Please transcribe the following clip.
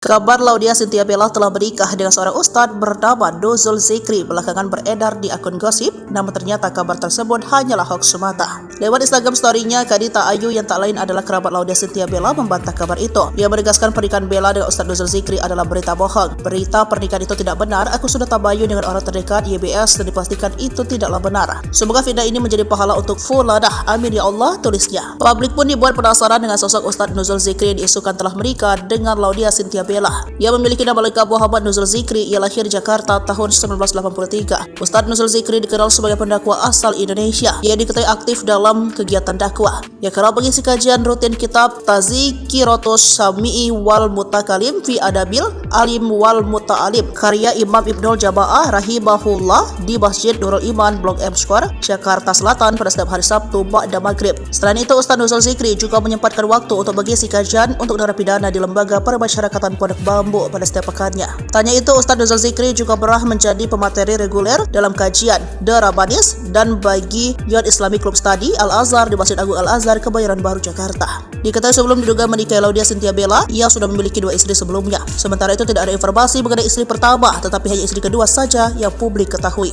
Kabar Laudya Cynthia Bella telah menikah dengan seorang ustadz bernama Nuzul Zikri belakangan beredar di akun gosip, namun ternyata kabar tersebut hanyalah hoax semata. Lewat Instagram story-nya, Kadita Ayu yang tak lain adalah kerabat Laudya Cynthia Bella membantah kabar itu. Dia menegaskan pernikahan Bella dengan Ustadz Nuzul Zikri adalah berita bohong. Berita pernikahan itu tidak benar, aku sudah tabayun dengan orang terdekat YBS dan dipastikan itu tidaklah benar. Semoga fitnah ini menjadi pahala untuk fuladah. Amin ya Allah, tulisnya. Publik pun dibuat penasaran dengan sosok Ustadz Nuzul Zikri yang diisukan telah menikah dengan Laudya Cynthia Bella. Ia memiliki nama lengkap Muhammad Nuzul Zikri. Ia lahir di Jakarta tahun 1983. Ustadz Nuzul Zikri dikenal sebagai pendakwah asal Indonesia. Ia diketahui aktif dalam kegiatan dakwah. Ia kerap mengisi kajian rutin kitab Tazkiratus Sami'i wal Mutakalim fi Adabil Alim wal Muta'alim karya Imam Ibnul Jamaah rahimahullah di Masjid Nurul Iman Blok M Square, Jakarta Selatan pada setiap hari Sabtu ba'da maghrib. Selain itu, Ustadz Nuzul Zikri juga menyempatkan waktu untuk mengisi kajian untuk narapidana di Lembaga Permasyarakatan Pondok Bambu pada setiap pekannya. Tanya itu, Ustadz Nuzul Zikri juga pernah menjadi pemateri reguler dalam kajian The Rabbanis dan bagi Youth Islamic Club Study Al-Azhar di Masjid Agung Al-Azhar, Kebayoran Baru, Jakarta. Diketahui sebelum diduga menikahi Laudya Cynthia Bella, ia sudah memiliki 2 istri sebelumnya. Sementara itu tidak ada informasi mengenai istri pertama, tetapi hanya istri kedua saja yang publik ketahui.